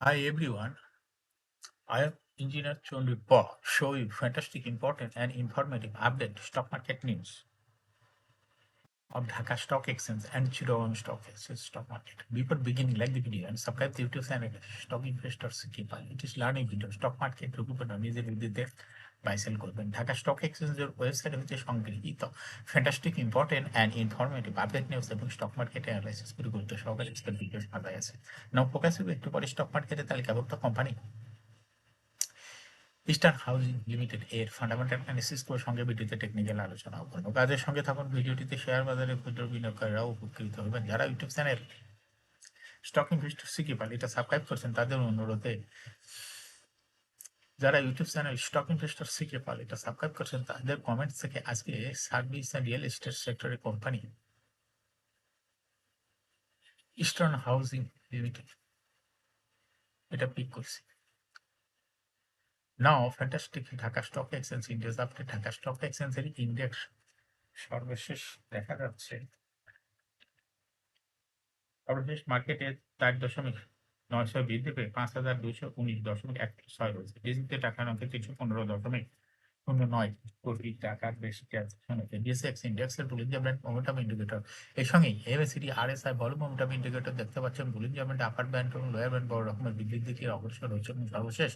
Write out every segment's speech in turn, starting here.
Hi everyone, I am Engineer Chondi Paul, show you fantastic, important and informative update stock market news of Dhaka Stock Exchange and Chittagong Stock Exchange stock market. Before beginning, like the video and subscribe to YouTube channel Stock Investors Keeper. It is learning video stock market রূপকথা নিজের বুদ্ধিতে buy sell করবেন। Dhaka stock এক্সচেঞ্জের website হচ্ছে সংগৃহীত fantastic important and informative update news এবং stock market analysis করে গুরুত্ব সহকারে এক্সপার্ট ভিডিওস পাওয়া আছে। নাও ফোকাস হবে একটু পরে স্টক মার্কেটে তালিকাভুক্ত কোম্পানি ইস্টার্ন হাউজিং লিমিটেড এর ফান্ডামেন্টাল অ্যানালিসিস করে সঙ্গে ভিডিওতে টেকনিক্যাল আলোচনা করব। কাজের সঙ্গে থাকুন ভিডিওটিতে শেয়ার বাজারে ক্ষুদ্র বিনিয়োগকারীরাও উপকৃত হবেন। যারা YouTube channel stock investor CK Pal এটা সাবস্ক্রাইব করছেন তাদের অনুরোধে যারা YouTube channel stock investor CK Pal এটা সাবস্ক্রাইব করছেন তাদের কমেন্টস থেকে আজকে সার্ভিস অ্যান্ড রিয়েল এস্টেট সেক্টরের কোম্পানি ইস্টার্ন হাউজিং লিমিটেড এটা পিক করছি। Now fantastic Dhaka stock exchange index আপনি ঢাকা স্টক এক্সচেঞ্জের ইন্ডেক্স সর্বশেষ দেখা যাচ্ছে সর্বশেষ মার্কেটে 4.900 বৃদ্ধি পেয়ে 5,219.16 হয়েছে। ডিজিতে টাকার অঙ্কে 315.09 কোটি টাকার বেশি ট্রানজাকশন বিএসএক্স ইন্ডেক্সের বুলিঞ্জার ব্যান্ড মোমেন্টাম ইন্ডিকেটর এর সঙ্গেই MACD RSI volume momentum indicator দেখতে পাচ্ছেন। বুলিঞ্জার ব্যান্ড আপার ব্যান্ড এবং লোয়ার ব্যান্ড বড় রকমের বৃদ্ধির দিকে অগ্রসর হয়েছে এবং সর্বশেষ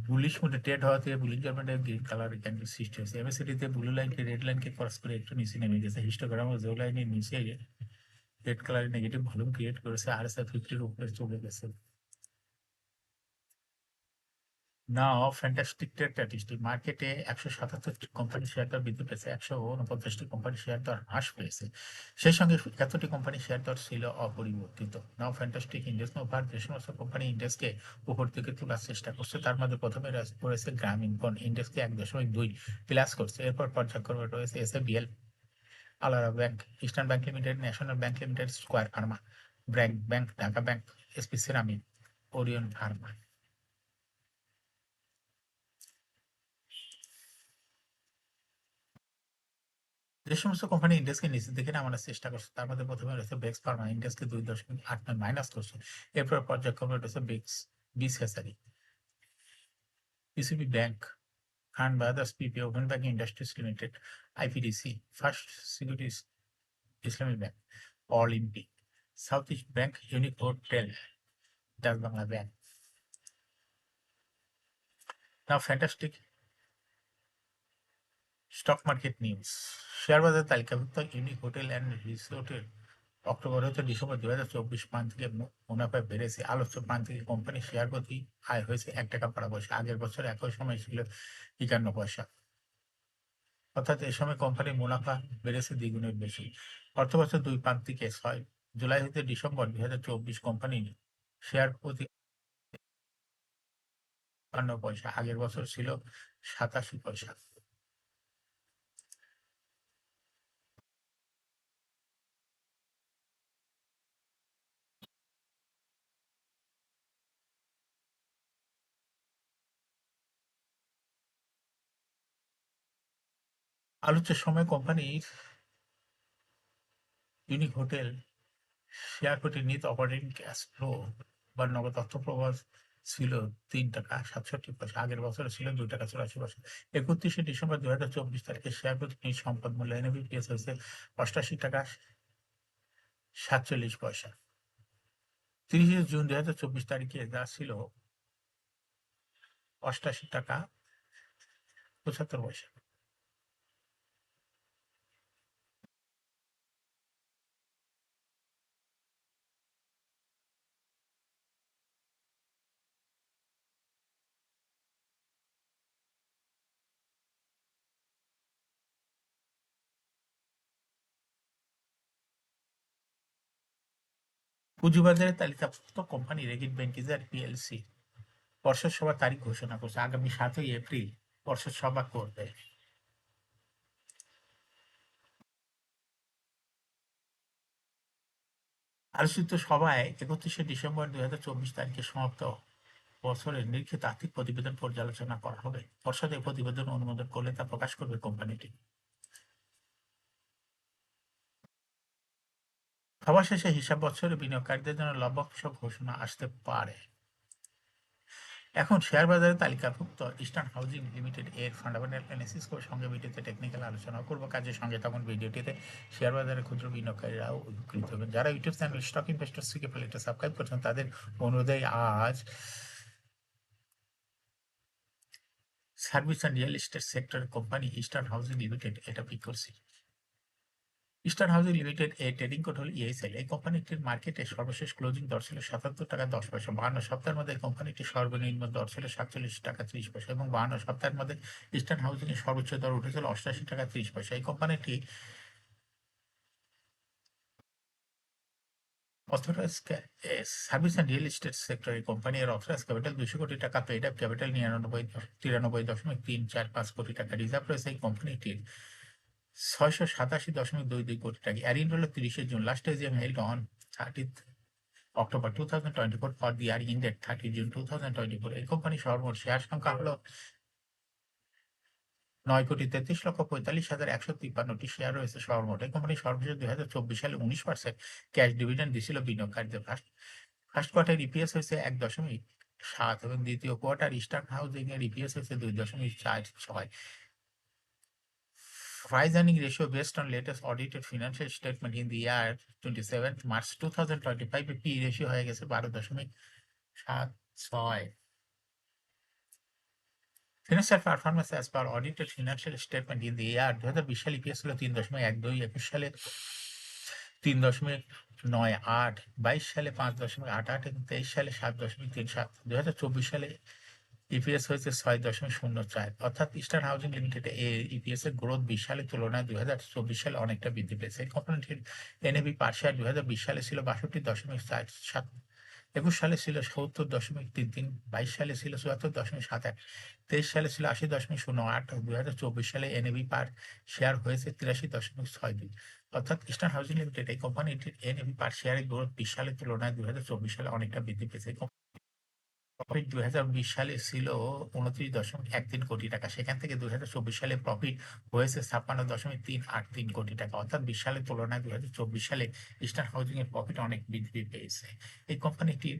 বুলিশ মুডে ট্রেড হওয়া থেকে বুলিঞ্জার ব্যান্ডের গ্রিন কালারের ক্যান্ডেল সৃষ্টি হয়েছে। এমএসিডিতে ব্লু লাইনকে রেড লাইনকে ক্রস করে একটু নিচে নেমে গেছে। হিস্টোগ্রাম ও জো লাইনের নিচে রেড কালারের নেগেটিভ ভলিউম ক্রিয়েট করেছে আরএসআই 50-র উপরে চলে গেছে। নাও ফ্যান্টাস্টিক ট্রেড স্ট্যাটিস্টিক মার্কেটে 177টি কোম্পানি শেয়ার দর বৃদ্ধি পেয়েছে, 149টি কোম্পানি শেয়ার দর হ্রাস পেয়েছে। সেই সঙ্গে 71টি কোম্পানি শেয়ার দর ছিল অপরিবর্তিত। নাও ফ্যান্টাস্টিক ইন্ডেক্স ওভার যে সমস্ত কোম্পানি ইন্ডেক্সকে উপর দিকে তোলার চেষ্টা করছে তার মধ্যে প্রথমে রয়েছে গ্রামীণ ফোন ইন্ডেক্সকে 1.2 প্লাস করছে। এরপর পর্যায়ক্রমে রয়েছে এসএবিএল, আলাদা bank, eastern bank limited, national bank limited, square Pharma, BRAC bank, Dhaka bank, SP ceramic, Orion Pharma. যে সমস্ত কোম্পানি ইন্ডেক্সকে নিচের দিকে নামানোর চেষ্টা করছে তার মধ্যে প্রথমে রয়েছে বেক্স ফার্মা ইন্ডেক্সকে 2.89 মাইনাস করছে। এরপর পর্যায়ক্রমে রয়েছে বিস হেসারি, PCB Bank, Khan Brothers PP, Open Bank Industries Limited, IPDC, First Securities Islami Bank, Olympic, South East Bank, Unique Hotel, Dutch Bangla Bank. Now fantastic stock market news share বাজার তালিকাভুক্ত ইউনিক হোটেল অ্যান্ড রিসোর্টের October হতে ডিসেম্বর 2024 পান থেকে মুনাফা বেড়েছে। আলোচ্য পান থেকে কোম্পানির শেয়ার প্রতি আয় হয়েছে 1 টাকা পারা পয়সা, আগের বছর একই সময় ছিল 51 পয়সা। অর্থাৎ এ সময় কোম্পানির মুনাফা বেড়েছে দ্বিগুণের বেশি। অর্থবছর 2 প্রান্তিকে 6 জুলাই হতে ডিসেম্বর 2024 কোম্পানির শেয়ার প্রতি 52 পয়সা, আগের বছর ছিল 87 পয়সা। আলোচ্য সময় কোম্পানির ইউনিক হোটেল শেয়ার প্রতি নিট অপারেটিং ক্যাশ ফ্লো বা নগদ অর্থ প্রবাহ ছিল 3 টাকা 67 পয়সা, আগের বছরে ছিল 2 টাকা 84 পয়সা। 31শে ডিসেম্বর 2024 তারিখে শেয়ার প্রতি নিট সম্পদ মূল্য এনএভিপিএস হয়েছে 88 টাকা 47 পয়সা। 30শে জুন 2024 তারিখে যা ছিল 88 টাকা 75 পয়সা। পুঁজিবাজারে তালিকাভুক্ত কোম্পানি রেগিট বেন্টিজার পিএলসি পর্ষদ সভার তারিখ ঘোষণা করছে, আগামী 7 এপ্রিল পর্ষদ সভা করবে। আলোচিত সভায় 31শে ডিসেম্বর 2024 তারিখে সমাপ্ত বছরের নিরীক্ষিত আর্থিক প্রতিবেদন পর্যালোচনা করা হবে। পর্ষদ এই প্রতিবেদন অনুমোদন করলে তা প্রকাশ করবে কোম্পানিটি। সভা শেষে হিসাব বছরে বিনিয়োগকারীদের জন্য লভ্যাংশ ঘোষণা আসতে পারে। এখন শেয়ার বাজারে তালিকাভুক্ত ইস্টার্ন হাউজিং লিমিটেড এর ফান্ডামেন্টাল অ্যানালিসিস করে সঙ্গে ভিডিওতে টেকনিক্যাল আলোচনা করব। কাজের সঙ্গে তখন ভিডিওটিতে শেয়ার বাজারে ক্ষুদ্র বিনিয়োগকারীরাও উপকৃত হবেন। যারা YouTube channel stock investor CK প্লেটা সাবস্ক্রাইব করছেন তাদের অনুযায়ী আজ সার্ভিস অ্যান্ড রিয়েল এস্টেট সেক্টরের কোম্পানি ইস্টার্ন হাউজিং লিমিটেড এটা পিক করছি। ইস্টার্ন হাউজিং লিমিটেড এর ট্রেডিং কোড হল ইএসএল। এই কোম্পানিটির মার্কেটে সর্বশেষ ক্লোজিং দর ছিল ৭৭ টাকা ১০ পয়সা। ৫২ সপ্তাহের মধ্যে এই কোম্পানিটির সর্বনিম্ন দর ছিল ৪৭ টাকা ৩০ পয়সা এবং ৫২ সপ্তাহের মধ্যে ইস্টার্ন হাউজিং এর সর্বোচ্চ দর উঠেছিল ৮৮ টাকা ৩০ পয়সা। এই কোম্পানিটি authorise service and real estate সেক্টরের কোম্পানি এর অথরাইজ ক্যাপিটাল ২০০ কোটি টাকা, পেইড আপ ক্যাপিটাল ৯৩.৩৪৫ কোটি টাকা, রিজার্ভ রয়েছে এই কোম্পানিটির ৬৮৭.২২ কোটি টাকা। এরিন হল ৩০শে June. Last AGM held on 30th October 2024 for the year ended 30 June 2024. এই কোম্পানি সর্বমোট শেয়ার সংখ্যা হলো ৯,৩৩,৪৫,১৫৩টি শেয়ার রয়েছে সর্বমোট। এই কোম্পানি সর্বশেষ ২০২৪ সালে ১৯% ক্যাশ ডিভিডেন্ড দিছিল বিনিয়োগকারীদের। ফার্স্ট কোয়ার্টার ইপিএস হয়েছে ১.৭ এবং দ্বিতীয় কোয়ার্টার ইস্টার্ন হাউজিং এর ইপিএস হয়েছে ২.৪৬। Price earning ratio based on latest audited financial statement in the year 27th March 2025 P ratio হয়ে গেছে 12.76। Financial performance as per audited financial statement in the year 2020 সালে EPS হলো 3.12, 21 সালে 3.98, 22 সালে 5.88 এবং 23 সালে 7.37। 2024 সালে ইপিএস হয়েছে 6.04। অর্থাৎ ইস্টার্ন হাউজিং লিমিটেড এর ইপিএস এর গ্রোথ 20 সালের তুলনায় 2024 সালে অনেকটা বৃদ্ধি পেয়েছে। এই কোম্পানিটির এনএভি পার শেয়ার 2020 সালে ছিল 62.47, 21 সালে ছিল 70.33, 22 সালে ছিল 74.71, 23 সালে ছিল 80.08, 2024 সালে এনএভি পার শেয়ার হয়েছে 83.62। অর্থাৎ ইস্টার্ন হাউজিং লিমিটেড এই কোম্পানিটির এনএভি পার শেয়ারের গ্রোথ 20 সালের তুলনায় 2024 সালে অনেকটা বৃদ্ধি পেয়েছে। প্রফিট 2020 সালে ছিল 29.13 কোটি টাকা, সেখান থেকে 2024 সালে প্রফিট হয়েছে 56.383 কোটি টাকা। অর্থাৎ 20 সালের তুলনায় 2024 সালে ইস্টার্ন হাউজিং এর প্রফিট অনেক বৃদ্ধি পেয়েছে। এই কোম্পানিটির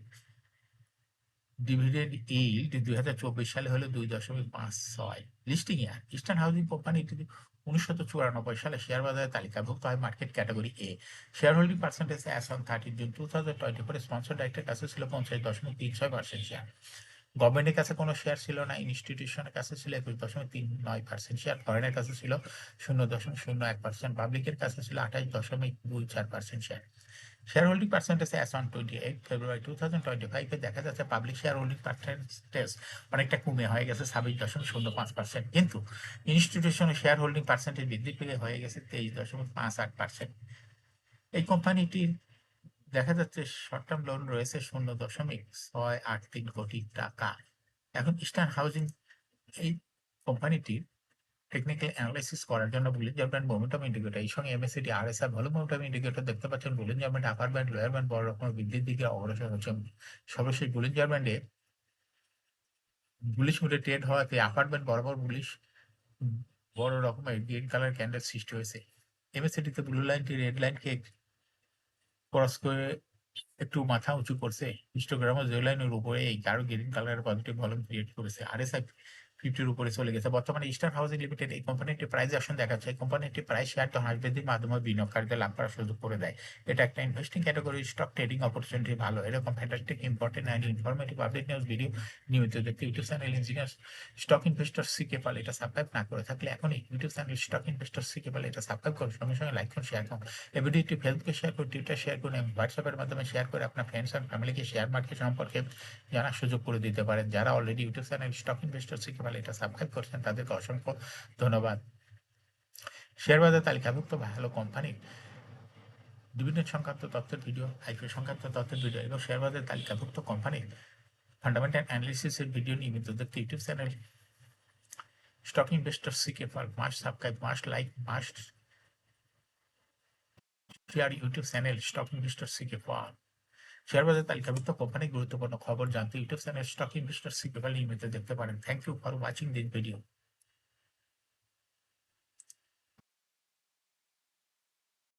ডিভিডেন্ড ইল্ড 2024 সালে হলো 2.56। লিস্টিং ইয়ার ইস্টার্ন হাউজিং কোম্পানিটি 1994 সালে শেয়ার বাজারে তালিকাভুক্ত হয় market category A. Share holding percentage as on 30 June 2024 sponsor ডাইরেক্টরের কাছে ছিল 50.36% শেয়ার। গভর্নমেন্টের কাছে কোনো শেয়ার ছিল না, ইনস্টিটিউশনের কাছে ছিল 21.39% শেয়ার, ফরেনের কাছে ছিল 0.01%, পাবলিকের কাছে ছিল 28.24% share. Share holding percentage as on 28 ফেব্রুয়ারি 2025 এ দেখা যাচ্ছে পাবলিক শেয়ার হোল্ডিং পার্সেন্টেজ অনেকটা কমে হয়ে গেছে 26.05%, কিন্তু ইনস্টিটিউশনের শেয়ার হোল্ডিং পার্সেন্টেজ বৃদ্ধি পেয়ে হয়ে গেছে 23.58%। এই কোম্পানিটির দেখা যাচ্ছে শর্ট টার্ম লোন রয়েছে 0.683 কোটি টাকা। এখন ইস্টার্ন হাউজিং এই কোম্পানিটির টেকনিক্যাল অ্যানালাইসিস করার জন্য বুলিঞ্জার ব্যান্ড মোমেন্টাম ইন্ডিকেটর, এই সঙ্গে MACD RSI volume momentum indicator দেখতে পাচ্ছেন। Bollinger band upper band lower band বড় রকমের বৃদ্ধির দিকে অগ্রসর হচ্ছে। সর্বশেষ বুলিঞ্জার ব্যান্ডে বুলিশ মুডে ট্রেড হওয়াতে আপার ব্যান্ড বরাবর বুলিশ বড় রকমের গ্রিন কালার ক্যান্ডেল সৃষ্টি হয়েছে। এমএসিডিতে ব্লু লাইনটি রেড লাইনকে ক্রস করে একটু মাথা উঁচু করছে। হিস্টোগ্রামও যে লাইনের উপরে এই গাঢ় গ্রিন কালারের পজিটিভ ভলিউম ক্রিয়েট করেছে। আরএসআই 50-র উপরে চলে গেছে। বর্তমানে ইস্টার্ন হাউজিং লিমিটেড এই কোম্পানিটির প্রাইস অ্যাকশন দেখাচ্ছে। এই কোম্পানিটি প্রাইস শেয়ার হাঁস বৃদ্ধির মাধ্যমে বিনিয়োগকারীদের লাভ করার সুযোগ করে দেয়। এটা একটা investing category stock trading opportunity ভালো। এরকম fantastic important and informative update news video নিয়মিত দেখতে YouTube channel engineer stock investor CK Pal এটা সাবস্ক্রাইব না করে থাকলে এখনই YouTube channel stock investor CK Pal এটা সাবস্ক্রাইব করুন। সঙ্গে সঙ্গে লাইক করুন, শেয়ার করুন। এই ভিডিওটি ফেসবুকে শেয়ার করুন, টুইটার শেয়ার করুন এবং হোয়াটসঅ্যাপের মাধ্যমে শেয়ার করে আপনার ফ্রেন্ডস অ্যান্ড ফ্যামিলিকে শেয়ার মার্কেট সম্পর্কে জানার সুযোগ করে দিতে পারেন। যারা already YouTube channel stock investor CK Pal এটা সাবস্ক্রাইব করছেন তাদেরকে অসংখ্য ধন্যবাদ। শেয়ার বাজার তালিকাভুক্ত ভালো কোম্পানির ডিভিডেন্ড সংক্রান্ত তথ্যের ভিডিও, আইপিও সংক্রান্ত তথ্যের ভিডিও এবং শেয়ার বাজার তালিকাভুক্ত কোম্পানির ফান্ডামেন্টাল অ্যানালিসিসের ভিডিও নিয়মিত দেখতে YouTube channel stock investor CK Pal must subscribe, must like, must share YouTube channel stock investor CK Pal. Share বাজার তালিকাভুক্ত কোম্পানির গুরুত্বপূর্ণ খবর জানতে YouTube channel stock investor CK Pal নিয়মিত দেখতে পারেন। Thank you for watching this video.